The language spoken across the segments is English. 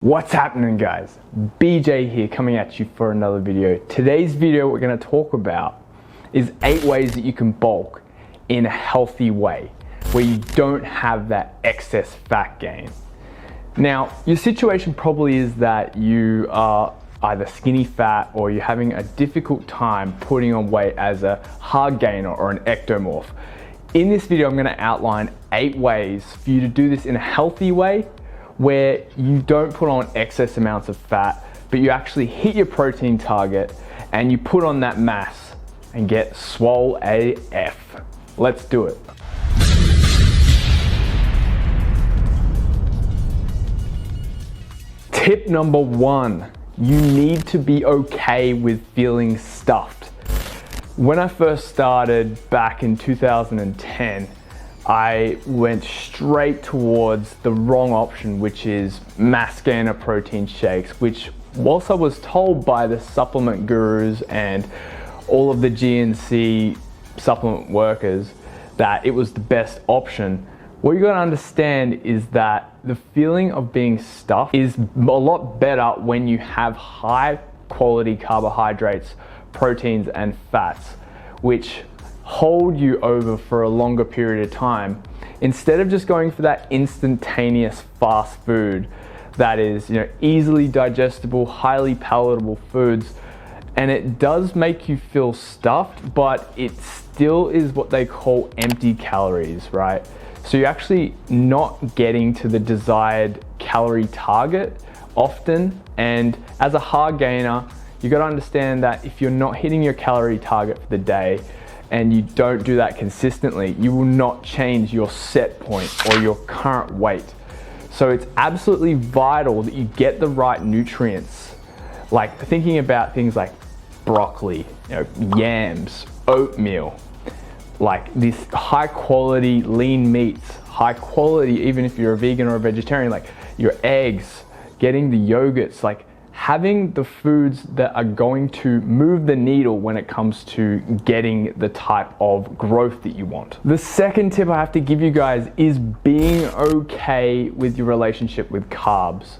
What's happening, guys? BJ here, coming at you for another video. Today's video we're going to talk about is 8 ways that you can bulk in a healthy way where you don't have that excess fat gain. Now, your situation probably is that you are either skinny fat or you're having a difficult time putting on weight as a hard gainer or an ectomorph. In this video, I'm going to outline 8 ways for you to do this in a healthy way where you don't put on excess amounts of fat, but you actually hit your protein target and you put on that mass and get swole AF. Let's do it. Tip number 1, you need to be okay with feeling stuffed. When I first started back in 2010, I went straight towards the wrong option, which is mass gainer protein shakes, which whilst I was told by the supplement gurus and all of the GNC supplement workers that it was the best option, what you gotta understand is that the feeling of being stuffed is a lot better when you have high quality carbohydrates, proteins and fats, which hold you over for a longer period of time, instead of just going for that instantaneous fast food that is, easily digestible, highly palatable foods. And it does make you feel stuffed, but it still is what they call empty calories, right? So you're actually not getting to the desired calorie target often. And as a hard gainer, you got to understand that if you're not hitting your calorie target for the day, and you don't do that consistently, you will not change your set point or your current weight. So it's absolutely vital that you get the right nutrients, like thinking about things like broccoli, yams, oatmeal, like these high quality lean meats, high quality, even if you're a vegan or a vegetarian, like your eggs, getting the yogurts, like having the foods that are going to move the needle when it comes to getting the type of growth that you want. The second tip I have to give you guys is being okay with your relationship with carbs.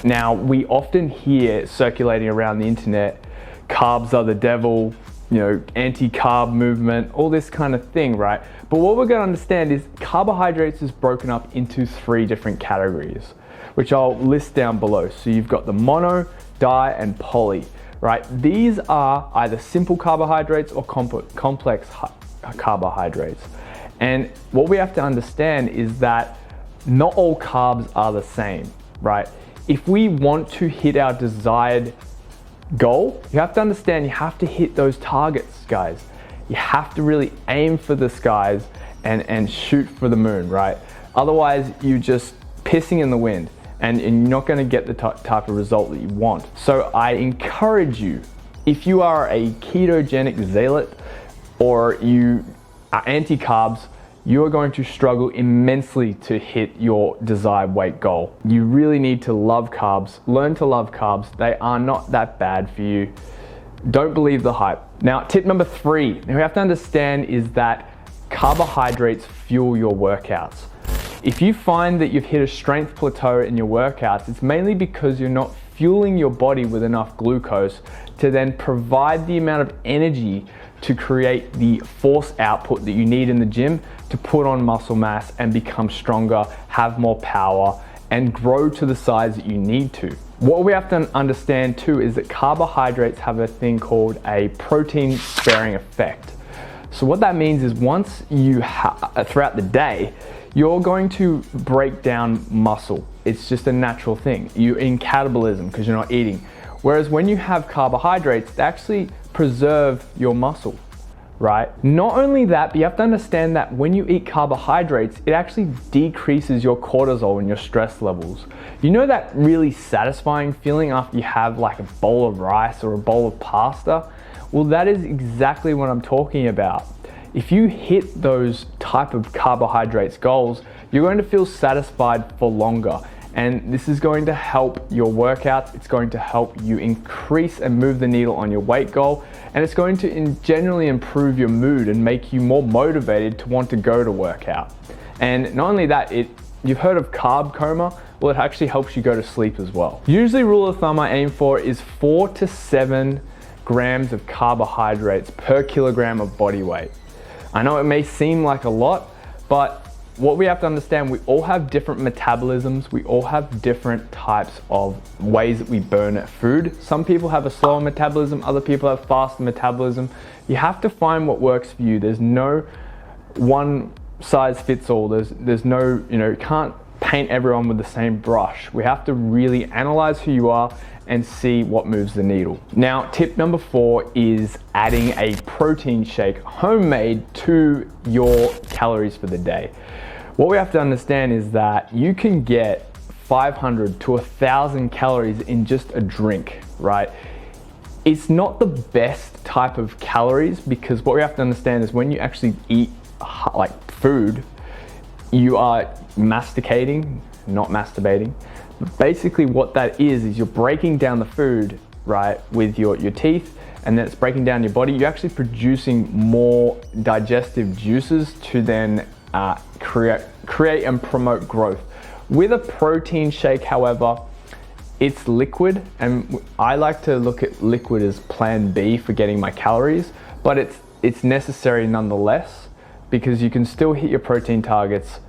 Now, we often hear circulating around the internet, carbs are the devil, anti-carb movement, all this kind of thing, right? But what we're gonna understand is carbohydrates is broken up into 3 different categories, which I'll list down below. So you've got the mono, di, and poly, right? These are either simple carbohydrates or complex carbohydrates. And what we have to understand is that not all carbs are the same, right? If we want to hit our desired goal, you have to understand you have to hit those targets, guys. You have to really aim for the skies and shoot for the moon, right? Otherwise, you just pissing in the wind and you're not going to get the type of result that you want. So I encourage you, if you are a ketogenic zealot or you are anti-carbs, you are going to struggle immensely to hit your desired weight goal. You really need to love carbs, learn to love carbs. They are not that bad for you. Don't believe the hype. Now, tip number 3, we have to understand is that carbohydrates fuel your workouts. If you find that you've hit a strength plateau in your workouts, it's mainly because you're not fueling your body with enough glucose to then provide the amount of energy to create the force output that you need in the gym to put on muscle mass and become stronger, have more power, and grow to the size that you need to. What we have to understand too is that carbohydrates have a thing called a protein sparing effect. So what that means is once you throughout the day, you're going to break down muscle. It's just a natural thing. You're in catabolism because you're not eating. Whereas when you have carbohydrates, they actually preserve your muscle, right? Not only that, but you have to understand that when you eat carbohydrates, it actually decreases your cortisol and your stress levels. You know that really satisfying feeling after you have like a bowl of rice or a bowl of pasta? Well, that is exactly what I'm talking about. If you hit those type of carbohydrates goals, you're going to feel satisfied for longer. And this is going to help your workouts. It's going to help you increase and move the needle on your weight goal. And it's going to generally improve your mood and make you more motivated to want to go to workout. And not only that, you've heard of carb coma. well, it actually helps you go to sleep as well. Usually rule of thumb I aim for is 4 to 7 grams of carbohydrates per kilogram of body weight. I know it may seem like a lot, but what we have to understand, we all have different metabolisms. We all have different types of ways that we burn food. Some people have a slower metabolism, other people have faster metabolism. You have to find what works for you. There's no one size fits all. There's no, you can't paint everyone with the same brush. We have to really analyze who you are and see what moves the needle. Now, tip number 4 is adding a protein shake homemade to your calories for the day. What we have to understand is that you can get 500 to 1,000 calories in just a drink, right? It's not the best type of calories, because what we have to understand is when you actually eat like food, you are masticating, not masturbating. Basically what that is you're breaking down the food, right, with your teeth, and then it's breaking down your body. You're actually producing more digestive juices to then create and promote growth. With a protein shake, however, it's liquid, and I like to look at liquid as plan B for getting my calories, but it's necessary nonetheless, because you can still hit your protein targets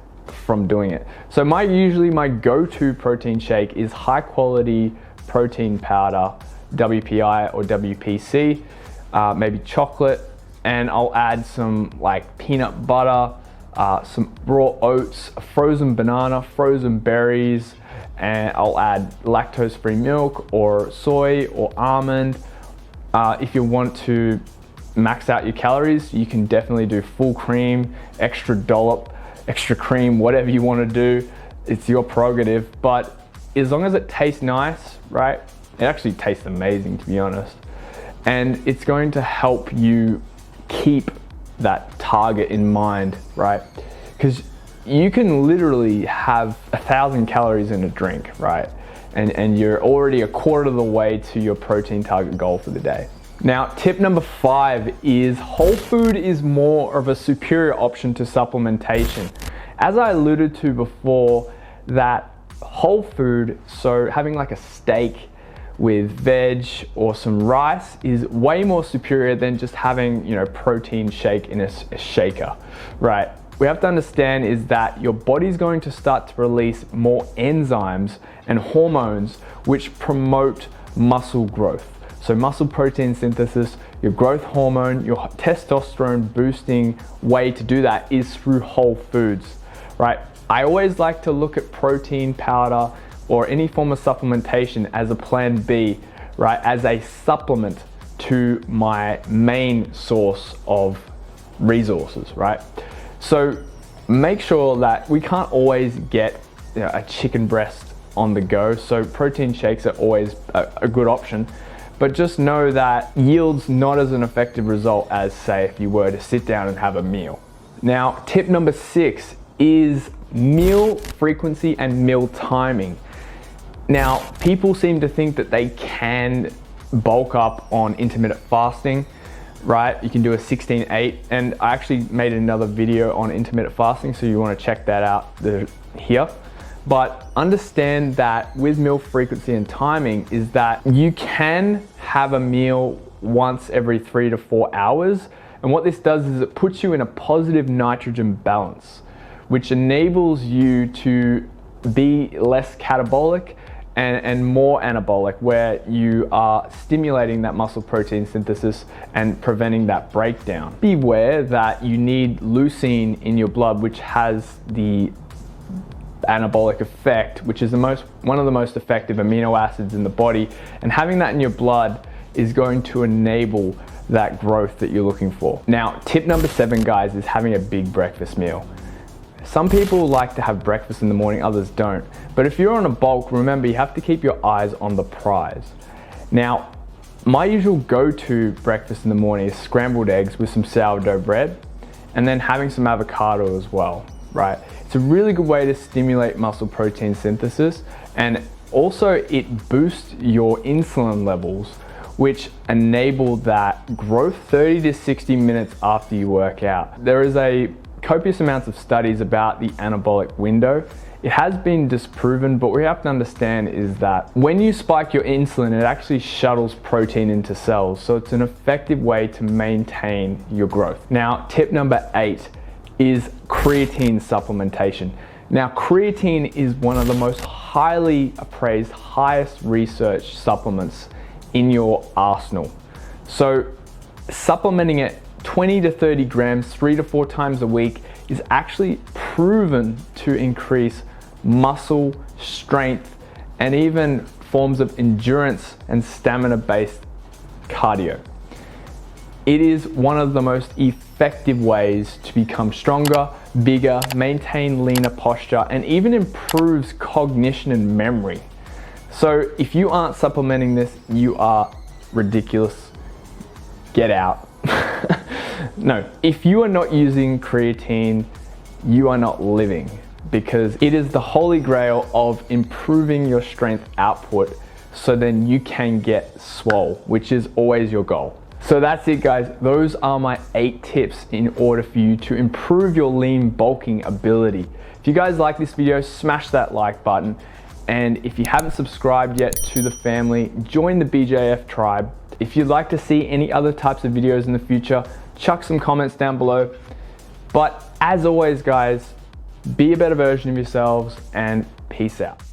from doing it. So usually my go-to protein shake is high quality protein powder, WPI or WPC, maybe chocolate, and I'll add some like peanut butter, some raw oats, a frozen banana, frozen berries, and I'll add lactose-free milk or soy or almond. If you want to max out your calories, you can definitely do full cream, extra dollop, extra cream, whatever you want to do. It's your prerogative, but as long as it tastes nice, right? It actually tastes amazing, to be honest. And it's going to help you keep that target in mind, right? Because you can literally have 1,000 calories in a drink, right? And you're already a quarter of the way to your protein target goal for the day. Now, tip number 5 is whole food is more of a superior option to supplementation. As I alluded to before, that whole food, so having like a steak with veg or some rice, is way more superior than just having, protein shake in a shaker, right? We have to understand is that your body's going to start to release more enzymes and hormones which promote muscle growth. So muscle protein synthesis, your growth hormone, your testosterone boosting way to do that is through whole foods, right? I always like to look at protein powder or any form of supplementation as a plan B, right? As a supplement to my main source of resources, right? So make sure that we can't always get a chicken breast on the go. So protein shakes are always a good option. But just know that yields not as an effective result as, say, if you were to sit down and have a meal. Now, tip number 6 is meal frequency and meal timing. Now, people seem to think that they can bulk up on intermittent fasting, right? You can do a 16-8, and I actually made another video on intermittent fasting, so you want to check that out here. But understand that with meal frequency and timing is that you can have a meal once every 3 to 4 hours. And what this does is it puts you in a positive nitrogen balance, which enables you to be less catabolic and more anabolic, where you are stimulating that muscle protein synthesis and preventing that breakdown. Beware that you need leucine in your blood, which has the anabolic effect, which is one of the most effective amino acids in the body, and having that in your blood is going to enable that growth that you're looking for. Now, tip number 7, guys, is having a big breakfast meal. Some people like to have breakfast in the morning, others don't. But if you're on a bulk, remember you have to keep your eyes on the prize. Now, my usual go-to breakfast in the morning is scrambled eggs with some sourdough bread, and then having some avocado as well, right? It's a really good way to stimulate muscle protein synthesis, and also it boosts your insulin levels, which enable that growth 30 to 60 minutes after you work out. There is a copious amounts of studies about the anabolic window It has been disproven, but what we have to understand is that when you spike your insulin, it actually shuttles protein into cells. So it's an effective way to maintain your growth. Now, tip number 8 is creatine supplementation. Now, creatine is one of the most highly appraised, highest research supplements in your arsenal. So supplementing it 20 to 30 grams 3 to 4 times a week is actually proven to increase muscle strength and even forms of endurance and stamina-based cardio. It is one of the most effective ways to become stronger, bigger, maintain leaner posture, and even improves cognition and memory. So if you aren't supplementing this, you are ridiculous. Get out. No, if you are not using creatine, you are not living, because it is the holy grail of improving your strength output so then you can get swole, which is always your goal. So that's it, guys. Those are my 8 tips in order for you to improve your lean bulking ability. If you guys like this video, smash that like button. And if you haven't subscribed yet to the family, join the BJF tribe. If you'd like to see any other types of videos in the future, chuck some comments down below. But as always, guys, be a better version of yourselves and peace out.